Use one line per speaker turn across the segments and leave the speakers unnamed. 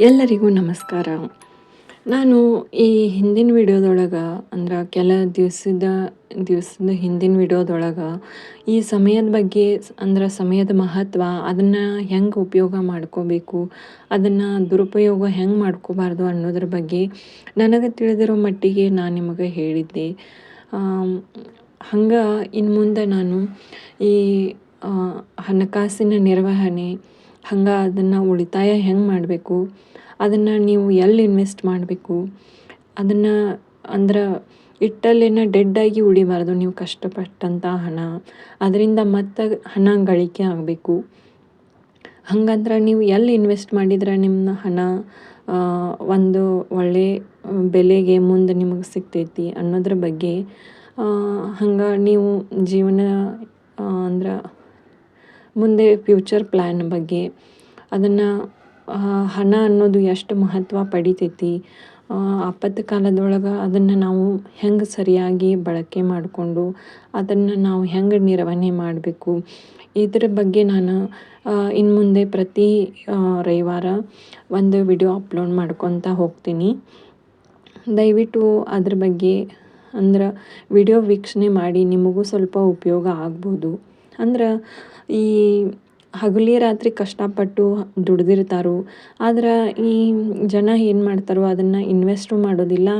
ಎಲ್ಲರಿಗೂ ನಮಸ್ಕಾರ. ನಾನು ಈ ಹಿಂದಿನ ವಿಡಿಯೋದೊಳಗೆ ಅಂದ್ರೆ ಕೆಲ ದಿವಸದ ಹಿಂದಿನ ವಿಡಿಯೋದೊಳಗೆ ಈ ಸಮಯದ ಬಗ್ಗೆ ಅಂದ್ರೆ ಸಮಯದ ಮಹತ್ವ, ಅದನ್ನು ಹೆಂಗೆ ಉಪಯೋಗ ಮಾಡ್ಕೋಬೇಕು, ಅದನ್ನು ದುರುಪಯೋಗ ಹೆಂಗೆ ಮಾಡ್ಕೋಬಾರ್ದು ಅನ್ನೋದ್ರ ಬಗ್ಗೆ ನನಗೆ ತಿಳಿದಿರೋ ಮಟ್ಟಿಗೆ ನಾನು ನಿಮಗೆ ಹೇಳಿದ್ದೆ. ಹಂಗೆ ಇನ್ನು ಮುಂದೆ ನಾನು ಈ ಹಣಕಾಸಿನ ನಿರ್ವಹಣೆ, ಹಂಗೆ ಅದನ್ನು ಉಳಿತಾಯ ಹೆಂಗೆ ಮಾಡಬೇಕು, ಅದನ್ನು ನೀವು ಎಲ್ಲಿ ಇನ್ವೆಸ್ಟ್ ಮಾಡಬೇಕು, ಅದನ್ನು ಅಂದ್ರೆ ಇಟ್ಟಲ್ಲೇನ ಡೆಡ್ಡಾಗಿ ಉಳಿಬಾರ್ದು. ನೀವು ಕಷ್ಟಪಟ್ಟಂಥ ಹಣ ಅದರಿಂದ ಮತ್ತೆ ಹಣ ಗಳಿಕೆ ಆಗಬೇಕು. ಹಂಗಂದ್ರೆ ನೀವು ಎಲ್ಲಿ ಇನ್ವೆಸ್ಟ್ ಮಾಡಿದ್ರೆ ನಿಮ್ಮ ಹಣ ಒಂದು ಒಳ್ಳೆಯ ಬೆಲೆಗೆ ಮುಂದೆ ನಿಮಗೆ ಸಿಗ್ತೈತಿ ಅನ್ನೋದ್ರ ಬಗ್ಗೆ, ಹಂಗೆ ನೀವು ಜೀವನ ಅಂದ್ರೆ ಮುಂದೆ ಫ್ಯೂಚರ್ ಪ್ಲ್ಯಾನ್ ಬಗ್ಗೆ, ಅದನ್ನು ಹಣ ಅನ್ನೋದು ಎಷ್ಟು ಮಹತ್ವ ಪಡಿತೈತಿ, ಆಪತ್ತು ಕಾಲದೊಳಗೆ ಅದನ್ನು ನಾವು ಹೆಂಗೆ ಸರಿಯಾಗಿ ಬಳಕೆ ಮಾಡಿಕೊಂಡು ಅದನ್ನು ನಾವು ಹೆಂಗೆ ನಿರ್ವಹಣೆ ಮಾಡಬೇಕು, ಇದ್ರ ಬಗ್ಗೆ ನಾನು ಇನ್ನು ಮುಂದೆ ಪ್ರತಿ ರವಿವಾರ ಒಂದು ವಿಡಿಯೋ ಅಪ್ಲೋಡ್ ಮಾಡ್ಕೊತ ಹೋಗ್ತೀನಿ. ದಯವಿಟ್ಟು ಅದ್ರ ಬಗ್ಗೆ ಅಂದ್ರೆ ವಿಡಿಯೋ ವೀಕ್ಷಣೆ ಮಾಡಿ, ನಿಮಗೂ ಸ್ವಲ್ಪ ಉಪಯೋಗ ಆಗ್ಬೋದು. ಅಂದ್ರೆ ಈ ಹಗಲಿ ರಾತ್ರಿ ಕಷ್ಟಪಟ್ಟು ದುಡ್ದಿರ್ತಾರೋ, ಆದ್ರೆ ಈ ಜನ ಏನು ಮಾಡ್ತಾರೋ ಅದನ್ನು ಇನ್ವೆಸ್ಟು ಮಾಡೋದಿಲ್ಲ.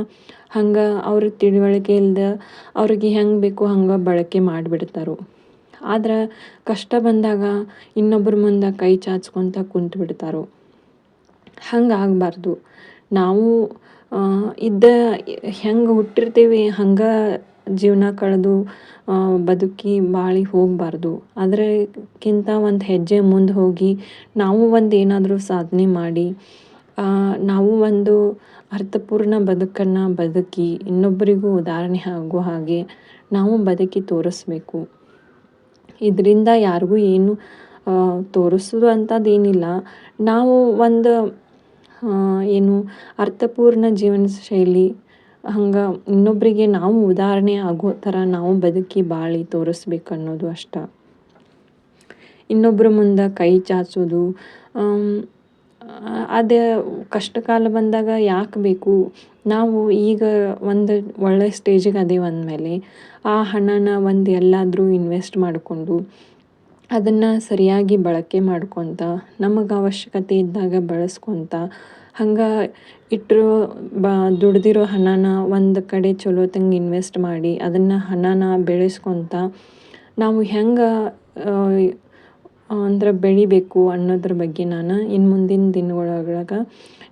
ಹಂಗೆ ಅವ್ರಿಗೆ ತಿಳುವಳಿಕೆ ಇಲ್ಲದೆ ಅವ್ರಿಗೆ ಹೆಂಗೆ ಬೇಕೋ ಹಂಗೆ ಬಳಕೆ ಮಾಡಿಬಿಡ್ತಾರೋ. ಆದ್ರೆ ಕಷ್ಟ ಬಂದಾಗ ಇನ್ನೊಬ್ಬರ ಮುಂದೆ ಕೈ ಚಾಚ್ಕೊತ ಕುಂತ್ಬಿಡ್ತಾರೋ. ಹಂಗೆ ಆಗಬಾರ್ದು. ನಾವು ಹೆಂಗೆ ಹುಟ್ಟಿರ್ತೀವಿ ಹಂಗೆ ಜೀವನ ಕಳೆದು ಬದುಕಿ ಬಾಳಿ ಹೋಗಬಾರ್ದು. ಅದಕ್ಕಿಂತ ಒಂದು ಹೆಜ್ಜೆ ಮುಂದೆ ಹೋಗಿ ನಾವು ಒಂದು ಏನಾದರೂ ಸಾಧನೆ ಮಾಡಿ, ನಾವು ಒಂದು ಅರ್ಥಪೂರ್ಣ ಬದುಕನ್ನು ಬದುಕಿ ಇನ್ನೊಬ್ಬರಿಗೂ ಉದಾಹರಣೆ ಆಗೋ ಹಾಗೆ ನಾವು ಬದುಕಿ ತೋರಿಸ್ಬೇಕು. ಇದರಿಂದ ಯಾರಿಗೂ ಏನು ತೋರಿಸೋದು ಅಂಥದ್ದೇನಿಲ್ಲ. ನಾವು ಒಂದು ಅರ್ಥಪೂರ್ಣ ಜೀವನ ಶೈಲಿ, ಹಂಗೆ ಇನ್ನೊಬ್ಬರಿಗೆ ನಾವು ಉದಾಹರಣೆ ಆಗೋ ಥರ ನಾವು ಬದುಕಿ ಬಾಳಿ ತೋರಿಸ್ಬೇಕು ಅನ್ನೋದು ಅಷ್ಟೆ. ಇನ್ನೊಬ್ಬರ ಮುಂದೆ ಕೈ ಚಾಚೋದು ಅದೇ ಕಷ್ಟ ಕಾಲ ಬಂದಾಗ ಯಾಕೆ ಬೇಕು? ನಾವು ಈಗ ಒಂದು ಒಳ್ಳೆಯ ಸ್ಟೇಜಿಗೆ ಅದೇವೆ ಅಂದಮೇಲೆ ಆ ಹಣನ ಒಂದು ಎಲ್ಲಾದರೂ ಇನ್ವೆಸ್ಟ್ ಮಾಡಿಕೊಂಡು ಅದನ್ನು ಸರಿಯಾಗಿ ಬಳಕೆ ಮಾಡ್ಕೊತ, ನಮಗೆ ಅವಶ್ಯಕತೆ ಇದ್ದಾಗ ಬಳಸ್ಕೊತ, ಹಂಗೆ ದುಡ್ದಿರೋ ಹಣನ ಒಂದು ಕಡೆ ಚಲೋತ್ತಂಗೆ ಇನ್ವೆಸ್ಟ್ ಮಾಡಿ ಅದನ್ನು ಹಣನ ಬೆಳೆಸ್ಕೊತ ನಾವು ಹೆಂಗೆ ಅಂದ್ರೆ ಬೆಳಿಬೇಕು ಅನ್ನೋದ್ರ ಬಗ್ಗೆ ನಾನು ಇನ್ನು ಮುಂದಿನ ದಿನಗಳೊಳಗೆ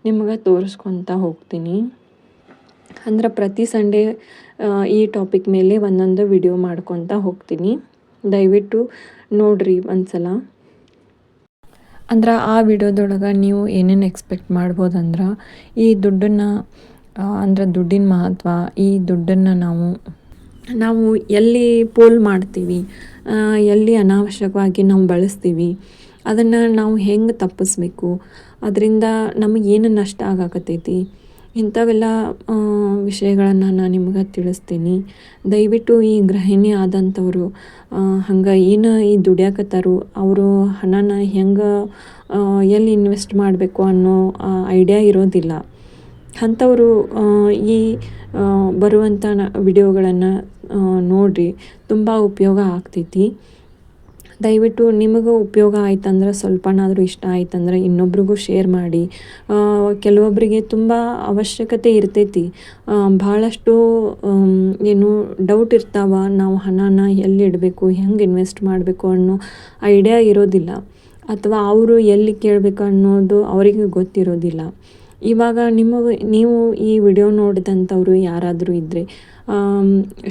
ನಿಮಗೆ ತೋರಿಸ್ಕೊತ ಹೋಗ್ತೀನಿ. ಅಂದ್ರೆ ಪ್ರತಿ ಸಂಡೇ ಈ ಟಾಪಿಕ್ ಮೇಲೆ ಒಂದೊಂದು ವಿಡಿಯೋ ಮಾಡ್ಕೊತ ಹೋಗ್ತೀನಿ. ದಯವಿಟ್ಟು ನೋಡಿರಿ ಒಂದು ಸಲ. ಅಂದ್ರೆ ಆ ವಿಡಿಯೋದೊಳಗೆ ನೀವು ಏನೇನು ಎಕ್ಸ್ಪೆಕ್ಟ್ ಮಾಡ್ಬೋದಂದ್ರೆ, ಈ ದುಡ್ಡನ್ನು ಅಂದ್ರೆ ದುಡ್ಡಿನ ಮಹತ್ವ, ಈ ದುಡ್ಡನ್ನು ನಾವು ಎಲ್ಲಿ ಪೋಲ್ ಮಾಡ್ತೀವಿ, ಎಲ್ಲಿ ಅನಾವಶ್ಯಕವಾಗಿ ನಾವು ಬಳಸ್ತೀವಿ, ಅದನ್ನು ನಾವು ಹೆಂಗೆ ತಪ್ಪಿಸ್ಬೇಕು, ಅದರಿಂದ ನಮಗೇನು ನಷ್ಟ ಆಗಾಕತ್ತೈತಿ, ಇಂಥವೆಲ್ಲ ವಿಷಯಗಳನ್ನು ನಾನು ನಿಮ್ಗೆ ತಿಳಿಸ್ತೀನಿ. ದಯವಿಟ್ಟು ಈ ಗೃಹಿಣಿ ಆದಂಥವ್ರು ಹಂಗೆ ಏನು ಈ ದುಡಿಯಾಕತ್ತಾರೋ ಅವರು ಹಣನ ಹೆಂಗೆ ಎಲ್ಲಿ ಇನ್ವೆಸ್ಟ್ ಮಾಡಬೇಕು ಅನ್ನೋ ಐಡಿಯಾ ಇರೋದಿಲ್ಲ. ಅಂಥವರು ಈ ಬರುವಂಥ ವಿಡಿಯೋಗಳನ್ನು ನೋಡಿರಿ, ತುಂಬ ಉಪಯೋಗ ಆಗ್ತೈತಿ. ದಯವಿಟ್ಟು ನಿಮಗೂ ಉಪಯೋಗ ಆಯ್ತಂದ್ರೆ, ಸ್ವಲ್ಪನಾದರೂ ಇಷ್ಟ ಆಯ್ತಂದ್ರೆ ಇನ್ನೊಬ್ರಿಗೂ ಶೇರ್ ಮಾಡಿ. ಕೆಲವೊಬ್ಬರಿಗೆ ತುಂಬ ಅವಶ್ಯಕತೆ ಇರ್ತೈತಿ, ಭಾಳಷ್ಟು ಡೌಟ್ ಇರ್ತಾವೆ. ನಾವು ಹಣನ ಎಲ್ಲಿ ಇಡಬೇಕು, ಹೆಂಗೆ ಇನ್ವೆಸ್ಟ್ ಮಾಡಬೇಕು ಅನ್ನೋ ಐಡಿಯಾ ಇರೋದಿಲ್ಲ, ಅಥವಾ ಅವರು ಎಲ್ಲಿ ಕೇಳಬೇಕು ಅನ್ನೋದು ಅವರಿಗೆ ಗೊತ್ತಿರೋದಿಲ್ಲ. ಇವಾಗ ನೀವು ಈ ವಿಡಿಯೋ ನೋಡಿದಂಥವ್ರು ಯಾರಾದರೂ ಇದ್ದರೆ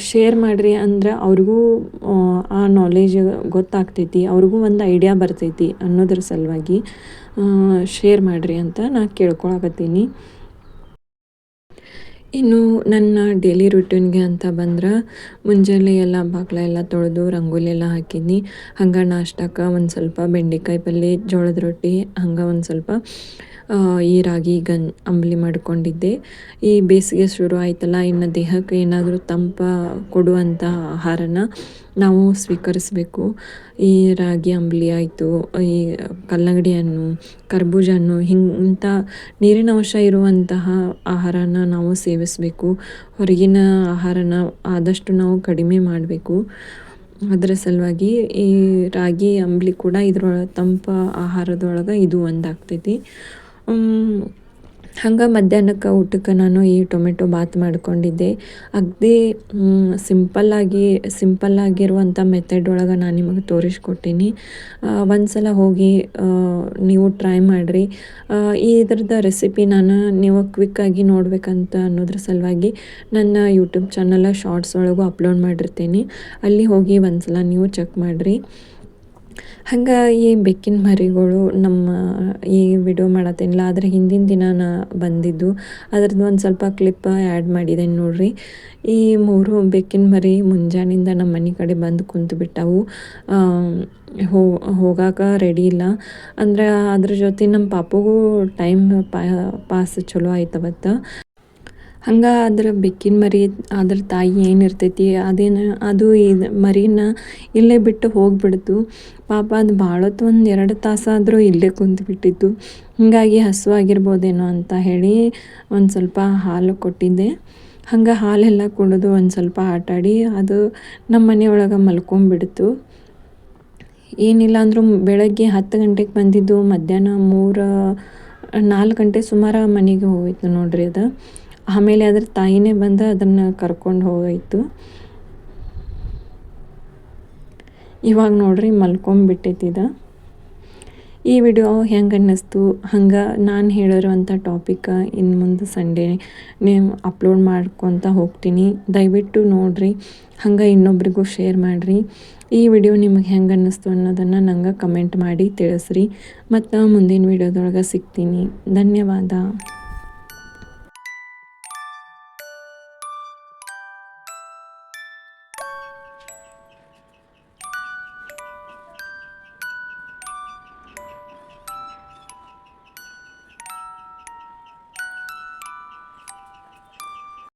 ಶೇರ್ ಮಾಡಿರಿ. ಅಂದ್ರೆ ಅವ್ರಿಗೂ ಆ ನಾಲೆಜ್ ಗೊತ್ತಾಗ್ತೈತಿ, ಅವ್ರಿಗೂ ಒಂದು ಐಡಿಯಾ ಬರ್ತೈತಿ ಅನ್ನೋದ್ರ ಸಲುವಾಗಿ ಶೇರ್ ಮಾಡಿರಿ ಅಂತ ನಾನು ಕೇಳ್ಕೊಳಕತ್ತೀನಿ. ಇನ್ನು ನನ್ನ ಡೈಲಿ ರುಟೀನ್ಗೆ ಅಂತ ಬಂದ್ರೆ, ಮುಂಜಾನೆ ಎಲ್ಲ ಬಾಗಿಲೆಲ್ಲ ತೊಳೆದು ರಂಗೋಲಿ ಎಲ್ಲ ಹಾಕಿದ್ನಿ. ಹಂಗೆ ನಾಷ್ಟಕ್ಕೆ ಒಂದು ಸ್ವಲ್ಪ ಬೆಂಡೆಕಾಯಿ ಪಲ್ಯ, ಜೋಳದ ರೊಟ್ಟಿ, ಹಂಗೆ ಒಂದು ಸ್ವಲ್ಪ ಈ ರಾಗಿ ಅಂಬಲಿ ಮಾಡ್ಕೊಂಡಿದ್ದೆ. ಈ ಬೇಸಿಗೆ ಶುರು ಆಯ್ತಲ್ಲ, ಇನ್ನು ದೇಹಕ್ಕೆ ಏನಾದರೂ ತಂಪ ಕೊಡುವಂಥ ಆಹಾರನ ನಾವು ಸ್ವೀಕರಿಸಬೇಕು. ಈ ರಾಗಿ ಅಂಬಲಿ ಆಯಿತು, ಈ ಕಲ್ಲಂಗಡಿ ಹಣ್ಣು, ಕರ್ಬೂಜ ಹಣ್ಣು, ಇಂಥ ನೀರಿನ ಅಂಶ ಇರುವಂತಹ ಆಹಾರನ ನಾವು ಸೇವಿಸಬೇಕು. ಹೊರಗಿನ ಆಹಾರನ ಆದಷ್ಟು ನಾವು ಕಡಿಮೆ ಮಾಡಬೇಕು. ಅದರ ಸಲುವಾಗಿ ಈ ರಾಗಿ ಅಂಬಲಿ ಕೂಡ ಇದ್ರೊಳಗೆ ತಂಪ ಆಹಾರದೊಳಗೆ ಇದು ಒಂದಾಗ್ತೈತಿ. ಹಂಗೆ ಮಧ್ಯಾಹ್ನಕ್ಕೆ ಊಟಕ್ಕೆ ನಾನು ಈ ಟೊಮೆಟೊ ಬಾತ್ ಮಾಡ್ಕೊಂಡಿದ್ದೆ. ಅಗದಿ ಸಿಂಪಲ್ಲಾಗಿರುವಂಥ ಮೆಥಡ್ ಒಳಗೆ ನಾನು ನಿಮಗೆ ತೋರಿಸ್ಕೊಟ್ಟೀನಿ. ಒಂದು ಸಲ ಹೋಗಿ ನೀವು ಟ್ರೈ ಮಾಡಿರಿ. ಇದ್ರದ್ದು ರೆಸಿಪಿ ನೀವು ಕ್ವಿಕ್ಕಾಗಿ ನೋಡಬೇಕಂತ ಅನ್ನೋದ್ರ ಸಲುವಾಗಿ ನನ್ನ ಯೂಟ್ಯೂಬ್ ಚಾನಲ್ ಶಾರ್ಟ್ಸ್ ಒಳಗೂ ಅಪ್ಲೋಡ್ ಮಾಡಿರ್ತೀನಿ. ಅಲ್ಲಿ ಹೋಗಿ ಒಂದು ಸಲ ನೀವು ಚೆಕ್ ಮಾಡಿರಿ. ಹಂಗೆ ಈ ಬೆಕ್ಕಿನ ಮರಿಗಳು ನಮ್ಮ ಈ ವಿಡಿಯೋ ಮಾಡತ್ತೇನಿಲ್ಲ, ಆದರೆ ಹಿಂದಿನ ದಿನ ಬಂದಿದ್ದು ಅದ್ರದ್ದು ಒಂದು ಸ್ವಲ್ಪ ಕ್ಲಿಪ್ ಆ್ಯಡ್ ಮಾಡಿದ್ದೇನೆ ನೋಡಿರಿ. ಈ 3 ಬೆಕ್ಕಿನ ಮರಿ ಮುಂಜಾನಿಂದ ನಮ್ಮ ಮನೆ ಕಡೆ ಬಂದು ಕುಂತುಬಿಟ್ಟವು. ಹೋಗಾಕ ರೆಡಿ ಇಲ್ಲ. ಅಂದ್ರೆ ಅದ್ರ ಜೊತೆ ನಮ್ಮ ಪಾಪುಗೂ ಟೈಮ್ ಪಾಸ್ ಚಲೋ ಆಯ್ತವತ್ತು. ಹಂಗೆ ಅದ್ರ ಬೆಕ್ಕಿನ ಮರಿ ಅದ್ರ ತಾಯಿ ಏನಿರ್ತೈತಿ ಅದು ಮರಿನ ಇಲ್ಲೇ ಬಿಟ್ಟು ಹೋಗಿಬಿಡ್ತು. ಪಾಪ ಅದು ಭಾಳೊತ್ತು 1-2 ತಾಸಾದರೂ ಇಲ್ಲೇ ಕುಂತ್ಬಿಟ್ಟಿತ್ತು. ಹೀಗಾಗಿ ಹಸುವಾಗಿರ್ಬೋದೇನೋ ಅಂತ ಹೇಳಿ ಒಂದು ಸ್ವಲ್ಪ ಹಾಲು ಕೊಟ್ಟಿದ್ದೆ. ಹಂಗೆ ಹಾಲೆಲ್ಲ ಕುಡಿದು ಒಂದು ಸ್ವಲ್ಪ ಆಟಾಡಿ ಅದು ನಮ್ಮ ಮನೆಯೊಳಗೆ ಮಲ್ಕೊಂಬಿಡ್ತು. ಏನಿಲ್ಲ ಅಂದರೂ ಬೆಳಗ್ಗೆ 10 ಗಂಟೆಗೆ ಬಂದಿದ್ದು, ಮಧ್ಯಾಹ್ನ 4 ಗಂಟೆ ಸುಮಾರು ಮನೆಗೆ ಹೋಗಿತ್ತು ನೋಡ್ರಿ ಅದು. ಆಮೇಲೆ ಅದ್ರ ತಾಯಿನೇ ಬಂದು ಅದನ್ನು ಕರ್ಕೊಂಡು ಹೋಗಾಯಿತು. ಇವಾಗ ನೋಡ್ರಿ ಮಲ್ಕೊಂಬಿಟ್ಟೈತಿದ. ಈ ವಿಡಿಯೋ ಹೆಂಗೆ ಅನ್ನಿಸ್ತು, ಹಂಗೆ ನಾನು ಹೇಳಿರುವಂಥ ಟಾಪಿಕ್ ಇನ್ನು ಮುಂದೆ ಸಂಡೇ ಅಪ್ಲೋಡ್ ಮಾಡ್ಕೊತ ಹೋಗ್ತೀನಿ. ದಯವಿಟ್ಟು ನೋಡಿರಿ, ಹಂಗೆ ಇನ್ನೊಬ್ರಿಗೂ ಶೇರ್ ಮಾಡಿರಿ. ಈ ವಿಡಿಯೋ ನಿಮಗೆ ಹೆಂಗೆ ಅನ್ನಿಸ್ತು ಅನ್ನೋದನ್ನು ನಂಗೆ ಕಮೆಂಟ್ ಮಾಡಿ ತಿಳಿಸ್ರಿ. ಮತ್ತು ಮುಂದಿನ ವಿಡಿಯೋದೊಳಗೆ ಸಿಗ್ತೀನಿ. ಧನ್ಯವಾದ.